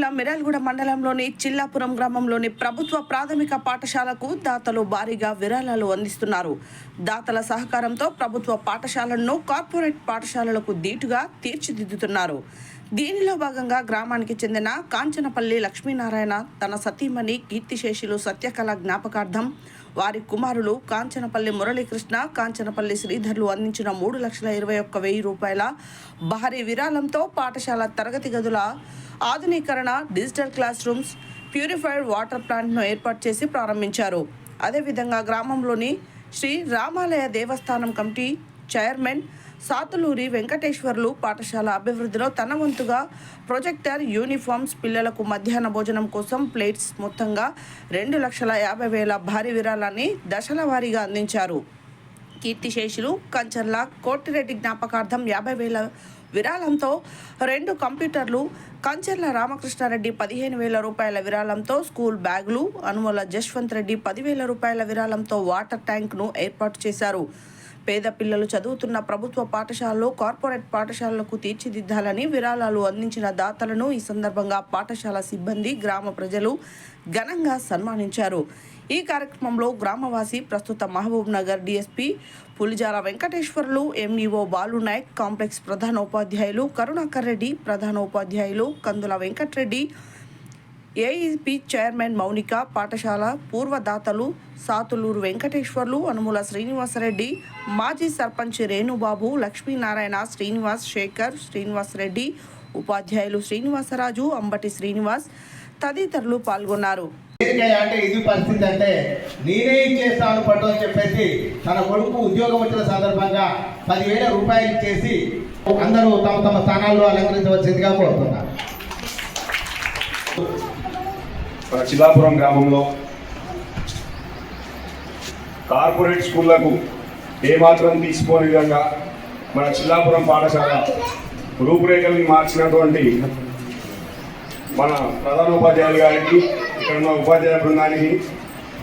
జిల్లా మిర్యాలగూడ మండలంలోని చిల్లాపురం గ్రామంలోని ప్రభుత్వ ప్రాథమిక పాఠశాలకు దాతలు భారీగా విరాళాలు అందిస్తున్నారు. దాతల సహకారంతో ప్రభుత్వ పాఠశాలను కార్పొరేట్ పాఠశాలలకు దీటుగా తీర్చిదిద్దుతున్నారు. దీనిలో భాగంగా గ్రామానికి చెందిన కాంచనపల్లి లక్ష్మీనారాయణ తన సతీమణి కీర్తిశేషులు సత్యకళ జ్ఞాపకార్థం వారి కుమారులు కాంచనపల్లి మురళీకృష్ణ, కాంచనపల్లి శ్రీధర్లు అందించిన 3,21,000 రూపాయల భారీ విరాళంతో పాఠశాల తరగతి గదుల ఆధునీకరణ, digital class rooms, purified water ప్లాంట్ను ఏర్పాటు చేసి ప్రారంభించారు. అదేవిధంగా గ్రామంలోని శ్రీ రామాలయ దేవస్థానం కమిటీ చైర్మన్ సాతులూరి వెంకటేశ్వర్లు పాఠశాల అభివృద్ధిలో తన వంతుగా ప్రొజెక్టర్, యూనిఫామ్స్, పిల్లలకు మధ్యాహ్న భోజనం కోసం ప్లేట్స్ మొత్తంగా 2,50,000 భారీ విరాళాన్ని దశల వారీగా అందించారు. కీర్తిశేషులు కంచర్ల కోటిరెడ్డి జ్ఞాపకార్థం 50,000 విరాళంతో 2 కంప్యూటర్లు, కంచర్ల రామకృష్ణారెడ్డి 15,000 రూపాయల విరాళంతో స్కూల్ బ్యాగులు, అనుమల జశ్వంత్ రెడ్డి 10,000 రూపాయల విరాళంతో వాటర్ ట్యాంక్ను ఏర్పాటు చేశారు. పేద పిల్లలు చదువుతున్న ప్రభుత్వ పాఠశాలలో కార్పొరేట్ పాఠశాలలకు తీర్చిదిద్దాలని విరాళాలు అందించిన దాతలను ఈ సందర్భంగా పాఠశాల సిబ్బంది, గ్రామ ప్రజలు ఘనంగా సన్మానించారు. ఈ కార్యక్రమంలో గ్రామవాసి, ప్రస్తుత Mahabubnagar DSP Pulijala Venkateswarlu, MEO Balunayak, complex ప్రధానోపాధ్యాయులు కరుణాకర్ రెడ్డి, ప్రధానోపాధ్యాయులు కందుల వెంకటరెడ్డి, ఏఈపీ చైర్మన్ మౌనిక, పాఠశాల పూర్వదాతలు సాతులూరు వెంకటేశ్వర్లు, అనుముల శ్రీనివాసరెడ్డి, మాజీ సర్పంచ్ రేణుబాబు, లక్ష్మీనారాయణ, శ్రీనివాస్, శేఖర్, శ్రీనివాస్ రెడ్డి, ఉపాధ్యాయులు శ్రీనివాసరాజు, అంబటి శ్రీనివాస్ తదితరులు పాల్గొన్నారు. అంటే ఇది పరిస్థితి అంటే నేనే ఇచ్చేస్తాను పట్టు అని చెప్పేసి తన కొడుకు ఉద్యోగం వచ్చిన సందర్భంగా 10,000 రూపాయలు ఇచ్చేసి అందరూ తమ తమ స్థానాల్లో అలంకరించవలసిందిగా కోరుతున్నారు. మన చిల్లాపురం గ్రామంలో కార్పొరేట్ స్కూళ్లకు ఏమాత్రం తీసుకోని విధంగా మన చిల్లాపురం పాఠశాల రూపురేఖల్ని మార్చినటువంటి మన ప్రధానోపాధ్యాయులు గారికి, ఇక్కడ ఉన్న ఉపాధ్యాయ బృందానికి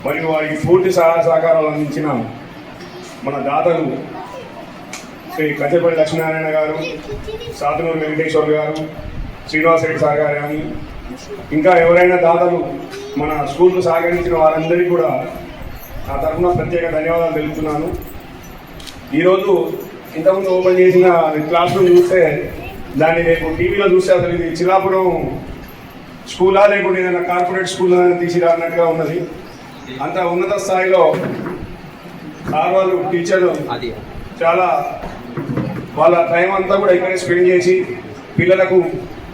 మరియు వారికి పూర్తి సహాయ సహకారాలు అందించిన మన దాతలు శ్రీ కంచపల్లి లక్ష్మీనారాయణ గారు, సాతులూరు వెంకటేశ్వర్ గారు, శ్రీనివాసరెడ్డి సార్ గారు కానీ ఇంకా ఎవరైనా దాతలు మన స్కూల్కు సహకరించిన వారందరికీ కూడా నా తరఫున ప్రత్యేక ధన్యవాదాలు తెలుపుతున్నాను. ఈరోజు ఇంతకుముందు ఓపెన్ చేసిన క్లాస్ రూమ్ చూస్తే దాన్ని రేపు టీవీలో చూస్తే అసలు ఇది చిల్లాపురం స్కూలా లేకుంటే ఏదైనా కార్పొరేట్ స్కూల్ తీసిరా అన్నట్టుగా ఉన్నది. అంత ఉన్నత స్థాయిలో సార్ వాళ్ళు, టీచర్లు చాలా వాళ్ళ టైం అంతా కూడా ఇక్కడే స్పెండ్ చేసి పిల్లలకు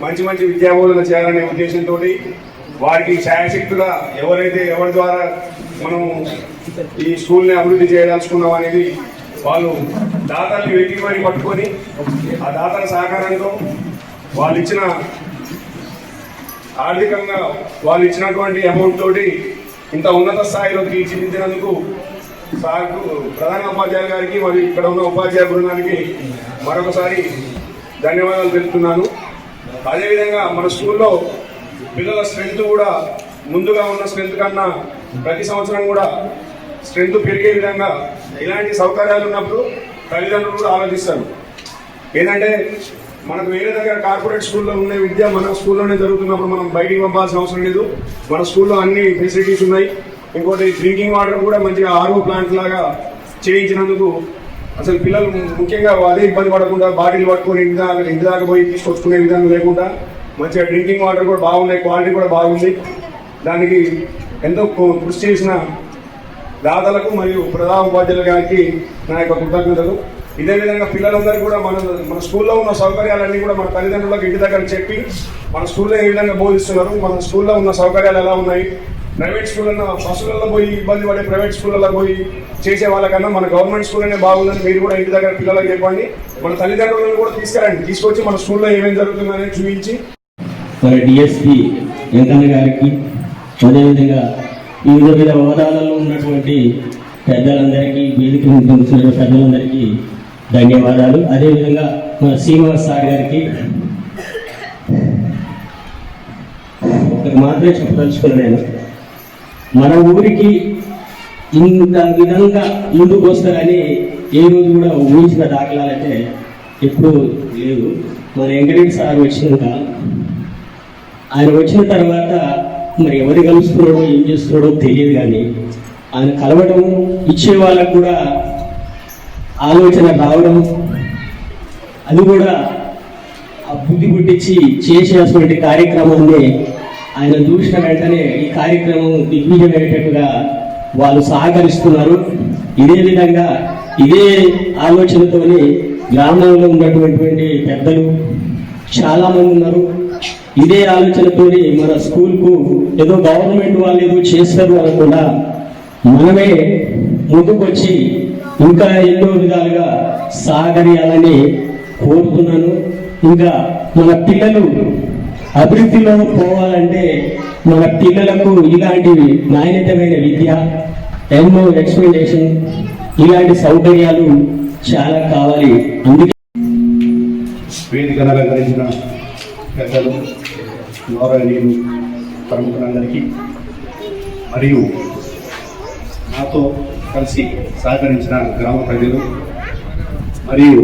మంచి మంచి విద్యాబోధన చేయాలనే ఉద్దేశంతో వారికి ఛాయాశక్తుగా ఎవరి ద్వారా మనం ఈ స్కూల్ని అభివృద్ధి చేయదలుచుకున్నాం అనేది వాళ్ళు దాతల్ని వెతికి మరీ పట్టుకొని ఆ దాతల సహకారంతో వాళ్ళు ఇచ్చిన ఆర్థికంగా వాళ్ళు ఇచ్చినటువంటి అమౌంట్ తోటి ఇంత ఉన్నత స్థాయిలో తీర్చిదిద్దినందుకు సార్కు, ప్రధాన ఉపాధ్యాయులు గారికి మరియు ఇక్కడ ఉన్న ఉపాధ్యాయ బృందానికి మరొకసారి ధన్యవాదాలు తెలుపుతున్నాను. అదేవిధంగా మన స్కూల్లో పిల్లల స్ట్రెంత్ కూడా ముందుగా ఉన్న స్ట్రెంత్ కన్నా ప్రతి సంవత్సరం కూడా స్ట్రెంత్ పెరిగే విధంగా ఇలాంటి సౌకర్యాలు ఉన్నప్పుడు తల్లిదండ్రులు కూడా ఆలోచిస్తారు. ఏంటంటే మనకు వేరే దగ్గర కార్పొరేట్ స్కూల్లో ఉండే విద్య మన స్కూల్లోనే జరుగుతున్నప్పుడు మనం బయటికి పంపాల్సిన అవసరం లేదు. మన స్కూల్లో అన్ని ఫెసిలిటీస్ ఉన్నాయి. ఇంకోటి డ్రింకింగ్ వాటర్ కూడా మంచిగా ఆర్ఓ ప్లాంట్ లాగా చేయించినందుకు అసలు పిల్లలు ముఖ్యంగా అదే ఇబ్బంది పడకుండా బాటిల్ పట్టుకొని ఇంటి దాకా పోయి తీసుకొచ్చుకునే విధంగా లేకుండా మంచిగా డ్రింకింగ్ వాటర్ కూడా బాగున్నాయి, క్వాలిటీ కూడా బాగుంది. దానికి ఎంతో కృషి చేసిన దాతలకు మరియు ప్రధాన ఉపాధ్యాయుల గారికి నా యొక్క కృతజ్ఞతలు. ఇదే విధంగా పిల్లలందరూ కూడా మన స్కూల్లో ఉన్న సౌకర్యాలన్నీ కూడా మన తల్లిదండ్రులకు ఇంటి దగ్గర చెప్పి మన స్కూల్లో ఏ విధంగా బోధిస్తున్నారు, మన స్కూల్లో ఉన్న సౌకర్యాలు ఎలా ఉన్నాయి, ప్రైవేట్ స్కూళ్ళలో బస్సులలో పోయి ఇబ్బంది పడే ప్రైవేట్ స్కూళ్ళలో పోయి చేసే వాళ్ళకన్నా మన గవర్నమెంట్ స్కూల్లోనే బాగుందని మీరు కూడా ఇంటి దగ్గర పిల్లలకు చెప్పండి. మన తల్లిదండ్రులను కూడా తీసుకొచ్చి మన స్కూల్లో ఏమేమి జరుగుతుందని చూపించి మన డిఎస్పీ వెంకన్న గారికి, అదేవిధంగా వివిధ హోదాలలో ఉన్నటువంటి పెద్దలందరికీ, వేదిక నుంచి పెద్దలందరికీ ధన్యవాదాలు. అదేవిధంగా మన శ్రీనివాస్ సార్ గారికి ఒకటి మాత్రమే చెప్పదలుచుకున్నాను. మన ఊరికి ఇంత విధంగా ముందుకు వస్తారని ఏ రోజు కూడా ఊహించిన దాఖలాలైతే ఎప్పుడూ లేవు. మన వెంకటరెడ్డి సార్ వచ్చినాక ఆయన వచ్చిన తర్వాత మరి ఎవరు కలుస్తున్నాడో ఏం చేస్తున్నాడో తెలియదు, కానీ ఆయన కలవడం, ఇచ్చే వాళ్ళకు కూడా ఆలోచన రావడం, అది కూడా ఆ బుద్ధి పుట్టించి చేసేటువంటి కార్యక్రమాన్ని ఆయన చూసిన వెంటనే ఈ కార్యక్రమం దిగ్విజయమయ్యేటట్టుగా వాళ్ళు సహకరిస్తున్నారు. ఇదే విధంగా ఇదే ఆలోచనతోని గ్రామంలో ఉన్నటువంటి పెద్దలు చాలా మంది ఉన్నారు. ఇదే ఆలోచనతోని మన స్కూల్కు ఏదో గవర్నమెంట్ వాళ్ళు ఏదో చేస్తారు అనకుండా మనమే ముందుకొచ్చి ఇంకా ఎన్నో విధాలుగా సహకరించాలని కోరుతున్నాను. ఇంకా మన పిల్లలు అభివృద్ధిలో పోవాలంటే మన పిల్లలకు ఇలాంటి నాణ్యతమైన విద్య, ఎన్నో ఎక్స్ప్లెనేషన్, ఇలాంటి సౌకర్యాలు చాలా కావాలి. అందుకే వేదికను అలంకరించిన పెద్దలు, గౌరవనీయులు, ప్రముఖులందరికీ మరియు నాతో కలిసి సహకరించిన గ్రామ ప్రజలు మరియు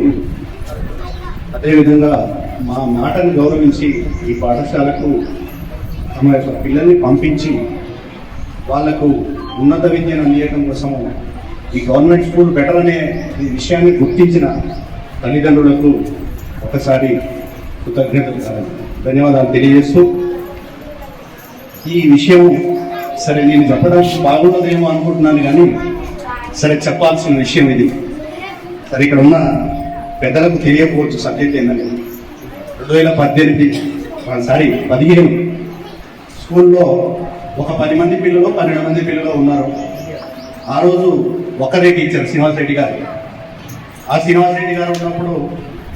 అదేవిధంగా మా మాటను గౌరవించి ఈ పాఠశాలకు తమ యొక్క పిల్లల్ని పంపించి వాళ్లకు ఉన్నత విద్యను అందించడం కోసం ఈ గవర్నమెంట్ స్కూల్ బెటర్ అనే ఈ విషయాన్ని గుర్తించిన తల్లిదండ్రులకు ఒకసారి ధన్యవాదాలు తెలియజేస్తూ, ఈ విషయం సరే నేను చెప్పడానికి బాగుంటుందేమో అనుకుంటున్నాను, కానీ సరే చెప్పాల్సిన విషయం ఇది. సరే ఇక్కడ ఉన్న పెద్దలకు తెలియకపోవచ్చు సబ్జెక్ట్ ఏంటంటే 2015 స్కూల్లో ఒక 10 మంది పిల్లలు 12 మంది పిల్లలు ఉన్నారు. ఆ రోజు ఒకరే టీచర్ శ్రీనివాస్ రెడ్డి గారు. ఆ శ్రీనివాస్ రెడ్డి గారు ఉన్నప్పుడు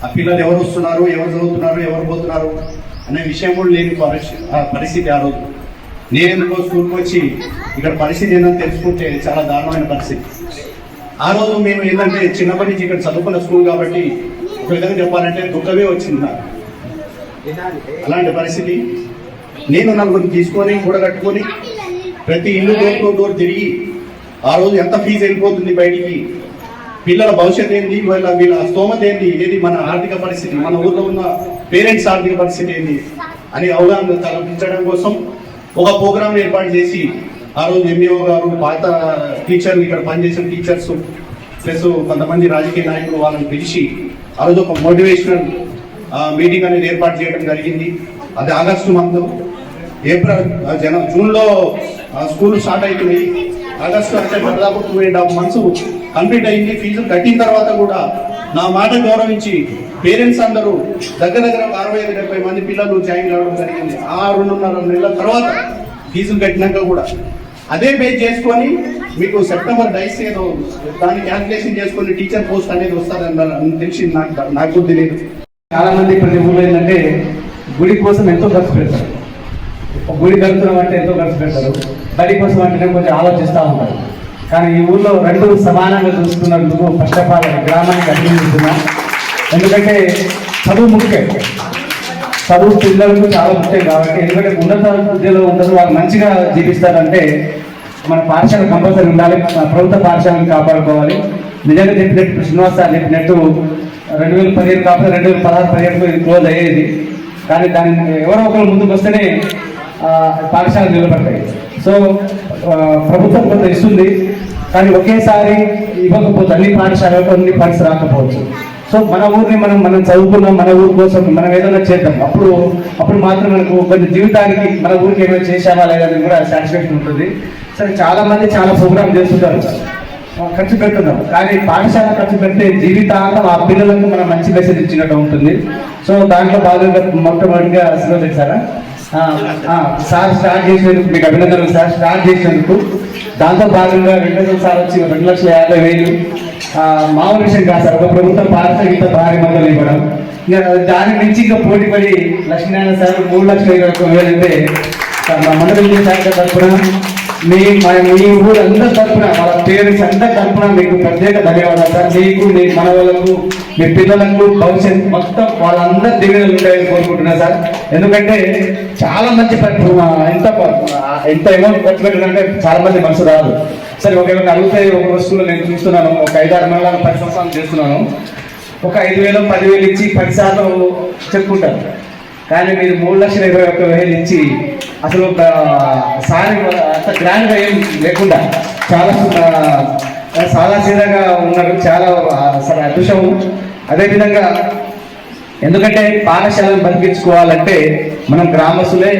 ఆ పిల్లలు ఎవరు వస్తున్నారు, ఎవరు చదువుతున్నారు, ఎవరు పోతున్నారు అనే విషయం కూడా లేని పరిస్థితి ఆ రోజు. నేనెందుకో స్కూల్కి వచ్చి ఇక్కడ పరిస్థితి ఏంటని తెలుసుకుంటే చాలా దారుణమైన పరిస్థితి. ఆ రోజు మేము ఏంటంటే చిన్నప్పటి నుంచి ఇక్కడ చదువుకున్న స్కూల్ కాబట్టి ఒక విధంగా చెప్పాలంటే దుఃఖమే వచ్చింది నాకు. అలాంటి పరిస్థితి నేను నలుగురిని తీసుకొని కూడగట్టుకొని ప్రతి ఇల్లు డోర్ తిరిగి ఆ రోజు ఎంత ఫీజు వెళ్ళిపోతుంది బయటికి, పిల్లల భవిష్యత్ ఏంటి, వీళ్ళ స్తోమత ఏంటి, ఏది మన ఆర్థిక పరిస్థితి, మన ఊర్లో ఉన్న పేరెంట్స్ ఆర్థిక పరిస్థితి ఏంటి అని అవగాహన కల్పించడం కోసం ఒక ప్రోగ్రామ్ ఏర్పాటు చేసి ఆ రోజు ఎంఈఓ గారు, పాత టీచర్లు, ఇక్కడ పనిచేసిన టీచర్స్ ప్లస్ కొంతమంది రాజకీయ నాయకులు వాళ్ళని పిలిచి ఆ రోజు ఒక మోటివేషనల్ మీటింగ్ అనేది ఏర్పాటు చేయడం జరిగింది. అది ఆగస్టు మంత్, జూన్లో స్కూల్ స్టార్ట్ అవుతున్నాయి. ఆగస్టు అంటే దాదాపు 2.5 months కంప్లీట్ అయింది. ఫీజు కట్టిన తర్వాత కూడా నా మాట గౌరవించి పేరెంట్స్ అందరూ దగ్గర 65-70 మంది పిల్లలు జాయిన్ కావడం జరిగింది. 2.5 నెలల తర్వాత ఫీజులు కట్టినాక కూడా అదే బేస్ చేసుకొని మీకు సెప్టెంబర్ డైస్ ఏదో దాన్ని క్యాల్కులేషన్ చేసుకొని టీచర్ పోస్ట్ అనేది వస్తుందని తెలిసి నాకు తెలియదు. చాలా మంది ప్రతి ఊళ్ళో ఏంటంటే గుడి కోసం ఎంతో ఖర్చు పెడతారు. గుడి కడుతున్నాం అంటే ఎంతో ఖర్చు పెడతారు, బడి కోసం అంటే కొంచెం ఆలోచిస్తూ ఉంటారు. కానీ ఈ ఊళ్ళో రెండు సమానంగా చూస్తున్నందుకు ఫస్ట్ ఆఫ్ ఆల్ గ్రామానికి అభినందిస్తున్నాం. ఎందుకంటే చదువు ముఖ్యం, చదువు పిల్లలకు చాలా ముఖ్యం కాబట్టి. ఎందుకంటే ఉన్నత విద్యలో ఉండదు, వాళ్ళు మంచిగా జీవిస్తారంటే మన పాఠశాల కంపల్సరీ ఉండాలి, ప్రభుత్వ పాఠశాలను కాపాడుకోవాలి. నిజంగా చెప్పినట్టు శ్రీనివాస్ సార్ చెప్పినట్టు 2015 కాకపోతే 2016-17 ఇది క్లోజ్ అయ్యేది. కానీ దాని ఎవరో ఒకరు ముందుకు వస్తేనే పాఠశాలలు నిలబడతాయి. సో ప్రభుత్వం కొంత ఇస్తుంది, కానీ ఒకేసారి ఇవ్వకపోతే అన్ని పాఠశాలకు అన్ని ఫండ్స్ రాకపోవచ్చు. సో మన ఊరిని మనం చదువుకున్నాం, మన ఊరి కోసం మనం ఏదైనా చేద్దాం. అప్పుడు మాత్రం మనకు కొంచెం జీవితానికి మన ఊరికి ఏమైనా చేసామా లేదని కూడా సాటిస్ఫాక్షన్ ఉంటుంది. సరే చాలా మంది చాలా ప్రోగ్రామ్ చేస్తుంటారు, ఖర్చు పెడుతున్నాం. కానీ పాఠశాల ఖర్చు పెడితే జీవితాంతం ఆ పిల్లలకు మనం మంచి మెసేజ్ ఇచ్చినట్టు ఉంటుంది. సో దాంట్లో భాగంగా మొట్టమొదటిగా సారా సార్ స్టార్ట్ చేసినందుకు మీకు అభినందనలు సార్. స్టార్ట్ చేసినందుకు దాంతో భాగంగా 2 సార్ వచ్చి 2,50,000 మామూలు విషయం కాదు సార్. ఒక ప్రభుత్వం పాఠశాల ఇంత భారీ మొదలు ఇవ్వడం, ఇంకా దాని నుంచి ఇంకా పోటీపడి లక్ష్మీనారాయణ సార్ 3,21,000 అంటే మా మండలి శాఖ తరఫున మీ ఊరు అందరి తరఫున వాళ్ళ పేరెంట్స్ అందరి తరఫున మీకు ప్రత్యేక ధన్యవాదాలు సార్. మీకు మీ మనవాళ్ళకు మీ పిల్లలకు భవిష్యత్ మొత్తం వాళ్ళందరి దీవెనలు ఉంటాయని కోరుకుంటున్నాను సార్. ఎందుకంటే చాలా మంచి ఎంత అమౌంట్ ఖర్చు పెట్టాలంటే చాలా మంది మనసు రాదు. సరే ఒకవేళ అడిగితే ఒక వస్తువులు నేను చూస్తున్నాను, ఒక 5-6 మండలాలు 10 సంవత్సరాలు చేస్తున్నాను. ఒక 5,000 10,000 ఇచ్చి 10% చెప్పుకుంటారు. కానీ మీరు 3,21,000 ఇచ్చి అసలు సారి అంత గ్రాండ్గా ఏం లేకుండా చాలా సాదాసీదాగా ఉన్నారు. చాలా అసలు అదృష్టం. అదేవిధంగా ఎందుకంటే పాఠశాలను బతికించుకోవాలంటే మనం గ్రామస్తులే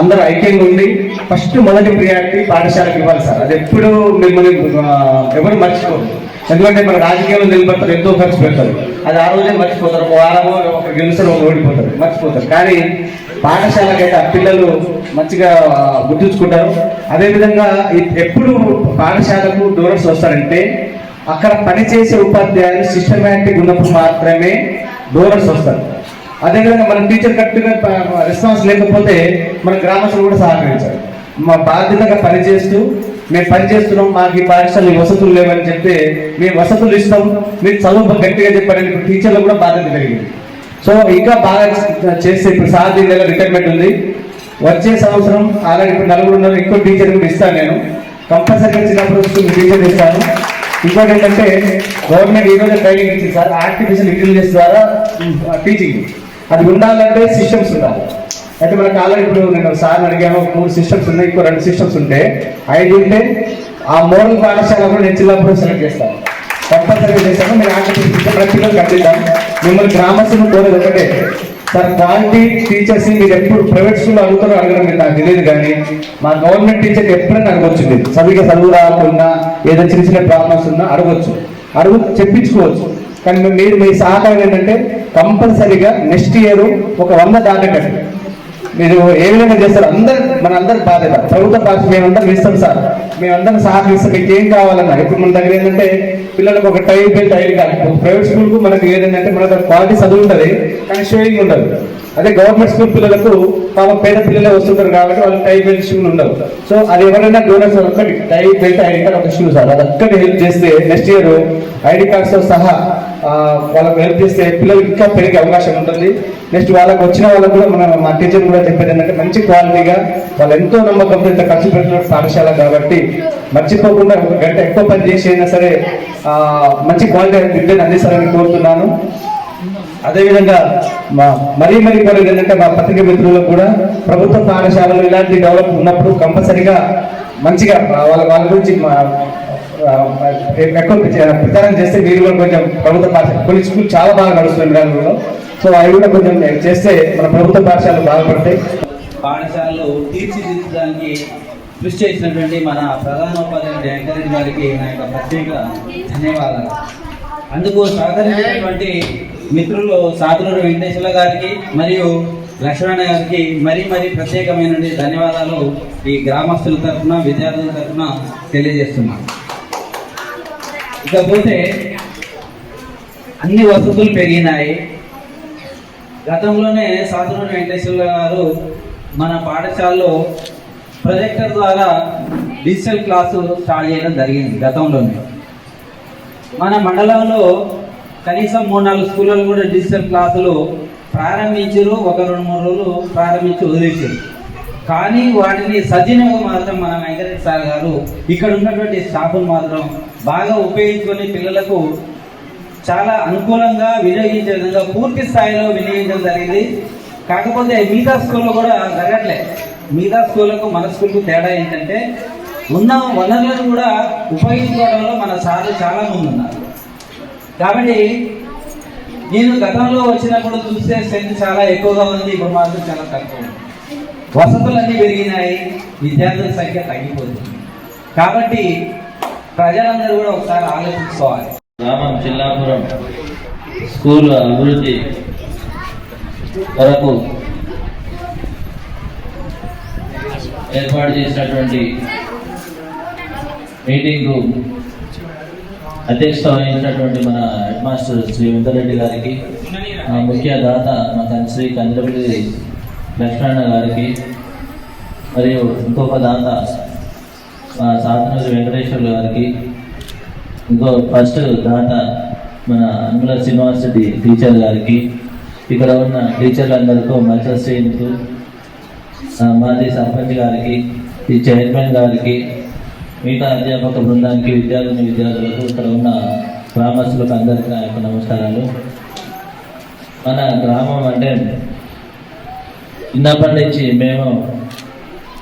అందరూ ఐక్యంగా ఉండి ఫస్ట్ మొదటి ప్రియారిటీ పాఠశాలకు ఇవ్వాలి సార్. అది ఎప్పుడు మిమ్మల్ని ఎవరు మర్చిపోరు. ఎందుకంటే మన రాజకీయంలో నిలబడతారు, ఎంతో ఖర్చు పెడతారు, అది ఆ రోజే మర్చిపోతారు. ఒక వారమో ఒక గెలుసరో ఓడిపోతారు, మర్చిపోతారు. కానీ పాఠశాలకైతే ఆ పిల్లలు మంచిగా గుర్తుంచుకుంటారు. అదేవిధంగా ఎప్పుడు పాఠశాలకు డోనర్స్ వస్తారంటే అక్కడ పనిచేసే ఉపాధ్యాయులు సిస్టమేటిక్ ఉన్నప్పుడు మాత్రమే డోనర్స్ వస్తారు. అదేవిధంగా మన టీచర్ కరెక్ట్గా రెస్పాన్స్ లేకపోతే మన గ్రామస్తులు కూడా సహకరించారు. మా బాధ్యతగా పనిచేస్తూ మేము పనిచేస్తున్నాం, మాకు ఈ పాఠశాల వసతులు లేవని చెప్తే మేము వసతులు ఇస్తాం, మీరు చదువు గట్టిగా చెప్పారని టీచర్లు కూడా బాధ్యత పెరిగింది. సో ఇంకా బాగా చేస్తే ఇప్పుడు సార్ దీని దగ్గర రిటైర్మెంట్ ఉంది. వచ్చే సంవత్సరం ఆల్రెడీ ఇప్పుడు 4 ఉన్నారు, ఇంకో టీచర్ కూడా ఇస్తాను. నేను కంపల్సరీగా చిన్నప్పుడు టీచర్ ఇస్తాను. ఇంకోటి ఏంటంటే గవర్నమెంట్ ఈ రోజు ట్రైనింగ్ ఇచ్చింది సార్, ఆర్టిఫిషియల్ ఇంటెలిజెన్స్ ద్వారా టీచింగ్. అది ఉండాలంటే సిస్టమ్స్ ఉండాలి. అయితే మనకు ఆల్రెడీ ఇప్పుడు నేను సార్ని అడిగాను, 3 సిస్టమ్స్ ఉన్నాయి, ఇంకో 2 సిస్టమ్స్ ఉంటే 5 ఉంటే ఆ మోడల్ పాఠశాల కూడా నేను చిన్నప్పుడు సెలెక్ట్ చేస్తాను, కంపల్సరీగా చేస్తాను. మీరు ఆర్టిఫిషియల్ సిస్టమ్ ప్రతి పిల్లలు కట్టిద్దాం. మిమ్మల్ని గ్రామస్తులు కోరేది ఒకటే సార్, క్వాలిటీ టీచర్స్ మీరు ఎప్పుడు ప్రైవేట్ స్కూల్లో అడుగుతారో అడగడం మీరు నాకు తెలియదు, కానీ మా గవర్నమెంట్ టీచర్ ఎప్పుడైనా అడగవచ్చు. మీరు చదువు రాకుండా ఏదో చిన్న చిన్న ప్రాబ్లమ్స్ ఉన్నా అడుగు చెప్పించుకోవచ్చు. కానీ మీరు మీ సహకారం ఏంటంటే కంపల్సరీగా నెక్స్ట్ ఇయర్ ఒక 100 దాటకండి. మీరు ఏ విధంగా చేస్తారు అందరి బాధ్యత. ప్రభుత్వ పాఠశాల మేమందరం ఇస్తాం సార్, మేమందరం సహకరిస్తాం. మీకు ఏం కావాలన్నా ఇప్పుడు మన దగ్గర ఏంటంటే పిల్లలకు ఒక టై బెల్ట్ ఐడి కాదు. ప్రైవేట్ స్కూల్కు మనకు ఏదంటే మన దగ్గర క్వాలిటీ చదువు ఉంటుంది కానీ షోయింగ్ ఉండదు. అదే గవర్నమెంట్ స్కూల్ పిల్లలకు పాపం పేద పిల్లలే వస్తుంటారు కాబట్టి వాళ్ళు టై బెల్ట్ షూ ఉండవు. సో అది ఎవరైనా డోనర్స్ ఒక్కటి టై బెల్ట్ ఐడి కార్డ్ ఒక షూ సార్, అది ఒక్కటి హెల్ప్ చేస్తే నెక్స్ట్ ఇయర్ ఐడి కార్డ్స్తో సహా వాళ్ళకు హెల్ప్ చేస్తే పిల్లలకి ఇంకా పెరిగే అవకాశం ఉంటుంది. నెక్స్ట్ వాళ్ళకి వచ్చిన వాళ్ళకు కూడా మా టీచర్ కూడా చెప్పేది ఏంటంటే మంచి క్వాలిటీగా వాళ్ళు ఎంతో నమ్మకంతో ఇంత ఖర్చు పెట్టిన పాఠశాల కాబట్టి మర్చిపోకుండా 1 గంట ఎక్కువ పని చేసి అయినా సరే మంచి క్వాలిటీ విద్యను అందిస్తారని కోరుతున్నాను. అదేవిధంగా మరీ కోరేది ఏంటంటే మా పత్రిక మిత్రులకు కూడా ప్రభుత్వ పాఠశాలలు ఇలాంటి డెవలప్ ఉన్నప్పుడు కంపల్సరీగా మంచిగా వాళ్ళ గురించి ఎక్కువ ప్రచారం చేస్తే మీరు కూడా కొంచెం ప్రభుత్వ పాఠశాల కొన్ని స్కూల్ చాలా బాగా నడుస్తుంది గ్రామంలో. సో అవి కూడా కొంచెం చేస్తే మన ప్రభుత్వ పాఠశాలలు బాగుపడతాయి. పాఠశాలలు తీర్చిదిద్దడానికి కృషి చేసినటువంటి మన ప్రధానోపాధ్యాయుడు వెంకరెడ్డి గారికి నా యొక్క ప్రత్యేక ధన్యవాదాలు. అందుకు సహకరించినటువంటి మిత్రులు సాతులూరు వెంకటేశ్వర గారికి మరియు లక్ష్మణ గారికి మరీ ప్రత్యేకమైన ధన్యవాదాలు ఈ గ్రామస్తుల తరఫున విద్యార్థుల తరఫున తెలియజేస్తున్నాను. ఇకపోతే అన్ని వసతులు పెరిగినాయి. గతంలోనే సాతులూరు వెంకటేశ్వర గారు మన పాఠశాలలో ప్రొజెక్టర్ ద్వారా డిజిటల్ క్లాసు స్టార్ట్ చేయడం జరిగింది. గతంలోనే మన మండలంలో కనీసం 3-4 స్కూళ్ళలో కూడా డిజిటల్ క్లాసులు ప్రారంభించారు. 1-2-3 రోజులు ప్రారంభించి వదిలేసారు. కానీ వాటిని సజీవంగా మాత్రం మన వెంకటరెడ్డి సార్ గారు ఇక్కడ ఉన్నటువంటి స్టాఫ్ను మాత్రం బాగా ఉపయోగించుకొని పిల్లలకు చాలా అనుకూలంగా వినియోగించే విధంగా పూర్తి స్థాయిలో వినియోగించడం జరిగింది. కాకపోతే మిగతా స్కూల్లో కూడా జరగట్లేదు. మిగతా స్కూళ్ళకు మన స్కూల్కు తేడా ఏంటంటే ఉన్న వనరులను కూడా ఉపయోగించుకోవడంలో మన సార్లు చాలా మంది ఉన్నారు. కాబట్టి నేను గతంలో వచ్చినప్పుడు చూస్తే స్ట్రెంత్ చాలా ఎక్కువగా ఉంది, ఇప్పుడు మాత్రం చాలా తక్కువ ఉంది. వసతులన్నీ పెరిగినాయి, విద్యార్థుల సంఖ్య తగ్గిపోతుంది. కాబట్టి ప్రజలందరూ కూడా ఒకసారి ఆలోచించుకోవాలి. గ్రామం చిల్లాపురం స్కూల్ అభివృద్ధి కొరకు ఏర్పాటు చేసినటువంటి మీటింగు అధ్యక్షత వహించినటువంటి మన హెడ్ మాస్టర్ శ్రీ వెంకరెడ్డి గారికి, ముఖ్య దాత మా శ్రీ కందిరపల్లి లక్ష్మణ గారికి, మరియు ఇంకొక దాత మా సాతనూరి వెంకటేశ్వర్లు గారికి, ఇంకో ఫస్ట్ దాత మన అనుమల శ్రీనివాస్ రెడ్డి టీచర్ గారికి, ఇక్కడ ఉన్న టీచర్లందరికీ మత్స్య శ్రేణుకు, మాజీ సర్పంచ్ గారికి, ఈ చైర్మన్ గారికి, మిగతా అధ్యాపక బృందానికి, విద్యార్థులకు, ఇక్కడ ఉన్న గ్రామస్తులకు అందరికీ నా యొక్క నమస్కారాలు. మన గ్రామం అంటే చిన్నప్పటి నుంచి మేము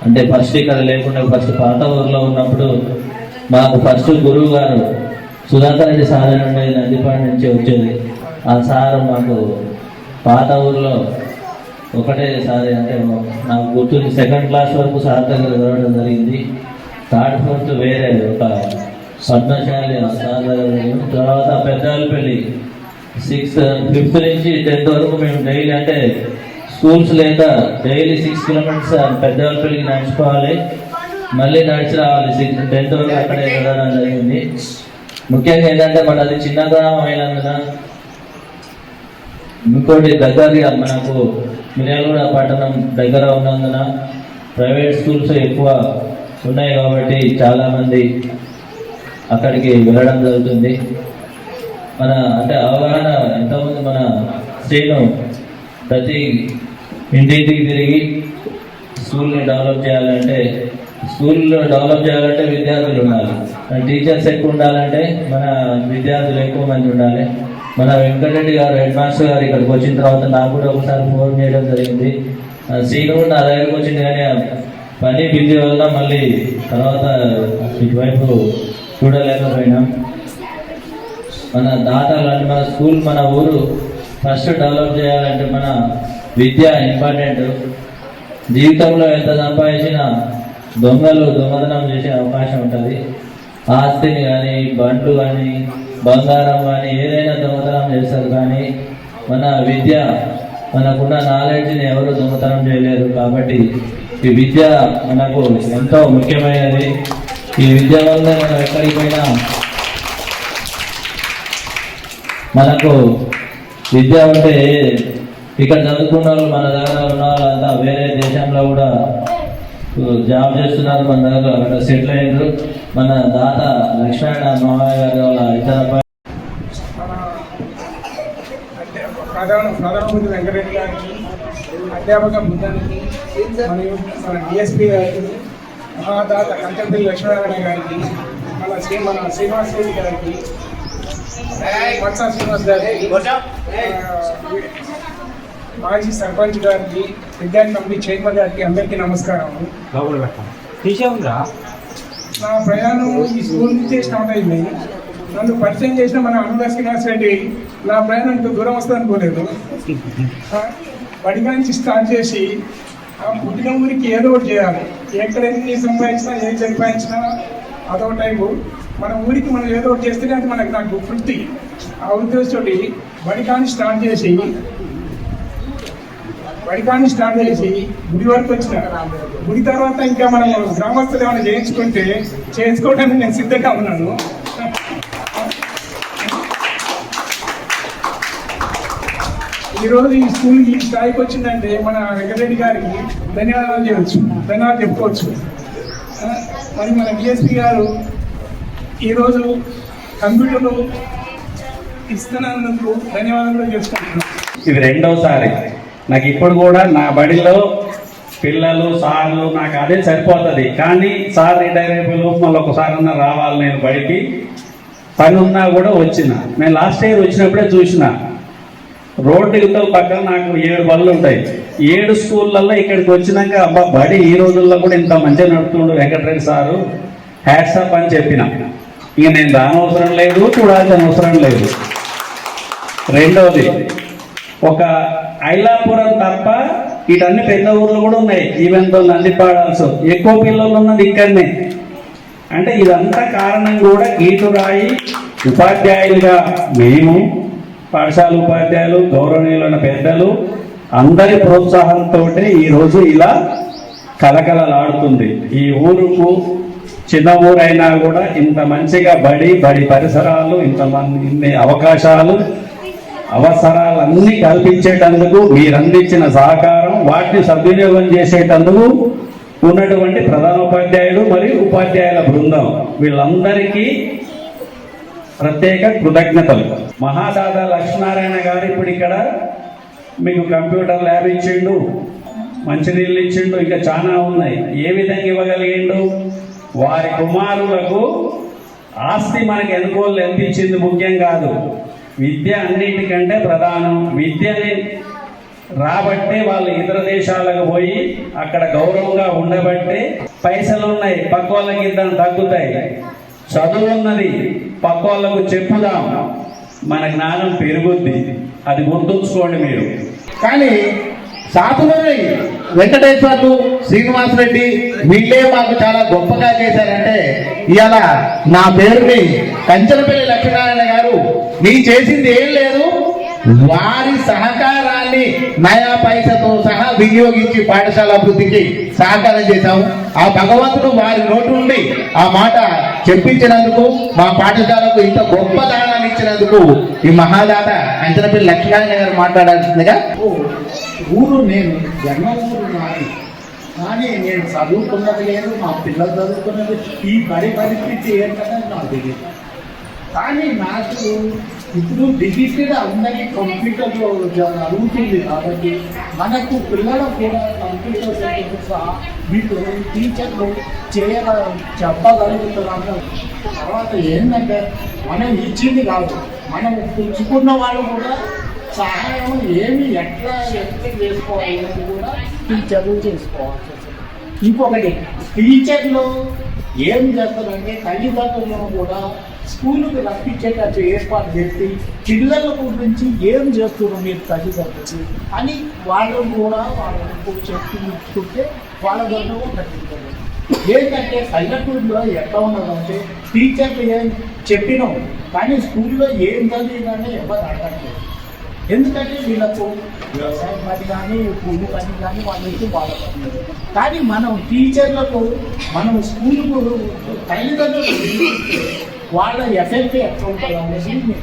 అంటే ఫస్ట్ ఇక్కడ లేకుండా ఫస్ట్ పాత ఊర్లో ఉన్నప్పుడు మాకు ఫస్ట్ గురువు గారు సుధాకర్ రెడ్డి సార్ నుండి నందిపాడు నుంచి వచ్చేది. ఆ సార్ మాకు పాత ఊర్లో ఒకటే సార్ అంటే నాకు గుర్తుంది, 2nd క్లాస్ వరకు సార్ దగ్గర చదవడం జరిగింది. 3rd 4th వేరే ఒక పద్మశాలి సార్ దగ్గర. తర్వాత పెద్దపల్లి 6th 5th నుంచి 10th వరకు మేము డైలీ అంటే స్కూల్స్ లేక డైలీ 6 కిలోమీటర్స్ పెద్దపల్లికి నడుచుకోవాలి, మళ్ళీ నడిచి రావాలి. 10th వరకు అక్కడే చదవడం జరిగింది. ముఖ్యంగా ఏంటంటే అది చిన్న గ్రామం అయినందున, ఇంకోటి దగ్గరగా మనకు మిర్యాలగూడ పట్టణం దగ్గర ఉన్నందున ప్రైవేట్ స్కూల్స్ ఎక్కువ ఉన్నాయి కాబట్టి చాలామంది అక్కడికి వెళ్ళడం జరుగుతుంది. మన అంటే అవగాహన ఎంతోమంది మన శ్రీను ప్రతి ఇంటింటికి తిరిగి స్కూల్ని డెవలప్ చేయాలంటే విద్యార్థులు ఉండాలి, టీచర్స్ ఎక్కువ ఉండాలంటే మన విద్యార్థులు ఎక్కువ మంది ఉండాలి. మన వెంకటరెడ్డి గారు హెడ్ మాస్టర్ గారు ఇక్కడికి వచ్చిన తర్వాత నాకు కూడా ఒకసారి ఫోన్ చేయడం జరిగింది. శ్రీను కూడా నా దగ్గరకు వచ్చింది కానీ పని బిజీ వల్ల మళ్ళీ తర్వాత ఇటువైపు చూడలేకపోయినాం. మన దాతలు అంటే మన స్కూల్ మన ఊరు ఫస్ట్ డెవలప్ చేయాలంటే మన విద్య ఇంపార్టెంట్. జీవితంలో ఎంత సంపాదించినా దొంగతనం చేసే అవకాశం ఉంటుంది. ఆస్తిని కానీ బండ్లు కానీ బంగారం కానీ ఏదైనా దొంగతనం చేస్తారు, కానీ మన విద్య మనకున్న నాలెడ్జ్ని ఎవరు దొంగతనం చేయలేరు. కాబట్టి ఈ విద్య మనకు ఎంతో ముఖ్యమైనది. ఈ విద్య వల్ల మనం ఎక్కడికి పోయినా మనకు విద్య ఉంటే ఇక్కడ చదువుకున్న వాళ్ళు మన దగ్గర ఉన్న వాళ్ళంతా వేరే దేశంలో కూడా జాబ్ చేస్తున్నారు, మన దగ్గర అక్కడ సెటిల్ అయ్యారు. మన దాత లక్ష్మణ మామయ్య గారి వాళ్ళ ఇతర ప్రధానమంత్రి వెంకటరెడ్డి గారికి, అధ్యాపక బృందానికి, మరియు మన డిఎస్పీ గారికి, మహాదాత కంచంపల్లి లక్ష్మీనారాయణ గారికి, మన శ్రీనివాస్ రెడ్డి గారికి, వత్స శ్రీనివాస్ గారికి, మాజీ సర్పంచ్ గారికి, విద్యార్థి కమిటీ చైర్మన్ గారికి అందరికీ నమస్కారం. నా ప్రయాణం ఈ స్కూల్ నుంచే స్టార్ట్ అయింది. నన్ను పరిచయం చేసిన మన అనురా శ్రీనివాస్ రెడ్డి నా ప్రయాణం ఇంత దూరం వస్తుంది అనుకోలేదు. బడిగా నుంచి స్టార్ట్ చేసి పుట్టిన ఊరికి ఏదో ఒకటి చేయాలి. ఎక్కడ ఎన్ని సంపాదించినా ఏం సంపాదించినా అదొక టైపు. మన ఊరికి మనం ఏదో ఒకటి చేస్తేనే అది నాకు వృత్తి. ఆ ఉద్దేశంతో బడికాన్ని స్టార్ట్ చేసి గుడి వరకు వచ్చిన. గుడి తర్వాత ఇంకా మనం గ్రామస్తులు ఏమైనా చేసుకోవడానికి నేను సిద్ధంగా ఉన్నాను. ఈరోజు ఈ స్కూల్ ఈ స్థాయికి వచ్చిందంటే మన వెంకటరెడ్డి గారికి ధన్యవాదాలు చెప్పుకోవచ్చు. మరి మన డిఎస్పీ గారు ఈరోజు కంప్యూటర్లు ఇస్తున్నందుకు ధన్యవాదాలు చేసుకుంటున్నాను. ఇది 2వసారి. నాకు ఇప్పుడు కూడా నా బడిలో పిల్లలు సార్లు నాకు అదే సరిపోతుంది. కానీ సార్ రిటైర్ అయిపోయి మళ్ళీ ఒకసారి రావాలి నేను బడికి, పని ఉన్నా కూడా వచ్చిన. నేను లాస్ట్ ఇయర్ వచ్చినప్పుడే చూసిన రోడ్డు యువతల పక్కన నాకు 7 బళ్ళు ఉంటాయి. 7 స్కూళ్ళల్లో ఇక్కడికి వచ్చినాక అబ్బా బడి ఈ రోజుల్లో కూడా ఇంత మంచిగా నడుపుతుండు వెంకటరెడ్డి సారు, హ్యాట్సాప్ అని చెప్పిన. ఇక నేను రానవసరం లేదు, చూడాల్సిన అవసరం లేదు. రెండవది, ఒక ఐలాపురం తప్ప ఇటన్ని పెద్ద ఊర్లు కూడా ఉన్నాయి. ఈవెన్ తో నందిపాడాల్సి ఎక్కువ పిల్లలు ఉన్నది ఇక్కడనే. అంటే ఇదంతా కారణం కూడా గీటురాయి ఉపాధ్యాయులుగా మేము, పాఠశాల ఉపాధ్యాయులు, గౌరవనీయులైన పెద్దలు అందరి ప్రోత్సాహంతో ఈరోజు ఇలా కలకలలాడుతుంది. ఈ ఊరుకు చిన్న ఊరైనా కూడా ఇంత మంచిగా బడి పరిసరాలు, ఇన్ని అవసరాలన్నీ కల్పించేటందుకు మీరు అందించిన సహకారం, వాటిని సద్వినియోగం చేసేటందుకు ఉన్నటువంటి ప్రధానోపాధ్యాయులు మరియు ఉపాధ్యాయుల బృందం వీళ్ళందరికీ ప్రత్యేక కృతజ్ఞతలు. మహాదాత లక్ష్మీనారాయణ గారు ఇప్పుడు ఇక్కడ మీకు కంప్యూటర్ ల్యాబ్ ఇచ్చిండు, మంచినీళ్ళు ఇచ్చిండు, ఇంకా చాలా ఉన్నాయి. ఏ విధంగా ఇవ్వగలిగిండు? వారి కుమారులకు ఆస్తి మనకి ఎన్నుకోలు ఎంత ఇచ్చింది ముఖ్యం కాదు, విద్య అన్నిటికంటే ప్రధానం. విద్యని రాబట్టే వాళ్ళు ఇతర దేశాలకు పోయి అక్కడ గౌరవంగా ఉండబట్టే పైసలు ఉన్నాయి, పక్క వాళ్ళకి ఇంత తగ్గుతాయి. చదువు ఉన్నది, పక్క వాళ్ళకు చెప్పుదాం, మన జ్ఞానం పెరుగుద్ది. అది గుర్తుంచుకోండి మీరు. కానీ సాధువుని వెంకటేశ్వర్లు, శ్రీనివాసరెడ్డి వీళ్ళే మాకు చాలా గొప్పగా చేశారంటే ఇవాళ నా పేరుని కంచనపల్లి లక్ష్మీనారాయణ గారు నీ చేసింది ఏం లేదు, వారి సహకారాన్ని నయా పైసతో సహా వినియోగించి పాఠశాల అభివృద్ధికి సహకారం చేశాము. ఆ భగవంతుడు వారి నోటి నుండి ఆ మాట చెప్పించినందుకు, మా పాఠశాలకు ఇంత గొప్ప దానాన్ని ఇచ్చినందుకు ఈ మహాదాత కంచనపల్లి లక్ష్మీనారాయణ గారు మాట్లాడాల్సిందిగా. ఊరు నేను జన్మూరు నాది, కానీ నేను చదువుకున్నది లేదు, మా పిల్లలు చదువుకున్నది. ఈ పరిస్థితి ఏంటంటే నాకు తెలియదు. కానీ నాకు ఇప్పుడు డిజిటల్ అందరికీ కంప్యూటర్లో జరుగుతుంది కాబట్టి మనకు పిల్లలకు కూడా కంప్యూటర్ సహా వీళ్ళు టీచర్లు చెప్పగలుగుతున్నారు. తర్వాత ఏంటంటే మనం ఇచ్చింది కాదు, మనం పుచ్చుకున్న వాళ్ళు కూడా సహాయం ఎట్లా చేసుకోవాలి అనేది కూడా టీచర్లు చేసుకోవాల్సి వస్తుంది. ఇంకొకటి టీచర్లు ఏం చేస్తారంటే తల్లిదండ్రులను కూడా స్కూళ్ళకి రప్పించేటట్టు ఏర్పాటు చేసి పిల్లల గురించి ఏం చేస్తున్నారు మీరు తల్లిదండ్రులు అని వాళ్ళు కూడా వాళ్ళకు చెప్తుంటే వాళ్ళ దగ్గర కట్టించారు. ఏంటంటే పల్లెటూరులో ఎట్లా ఉన్నదంటే టీచర్లు ఏం చెప్పినాం కానీ స్కూల్లో ఏం చదివిందని ఎవరు అడగట్లేదు. ఎందుకంటే వీళ్ళకు వ్యవసాయం పని కానీ కూలి పని కానీ వాళ్ళకి బాధపడుతుంది. కానీ మనం టీచర్లకు మనం స్కూల్కు తల్లిదండ్రులు వాళ్ళ ఎఫెక్ట్ ఎట్లా ఉంటుంది అనేది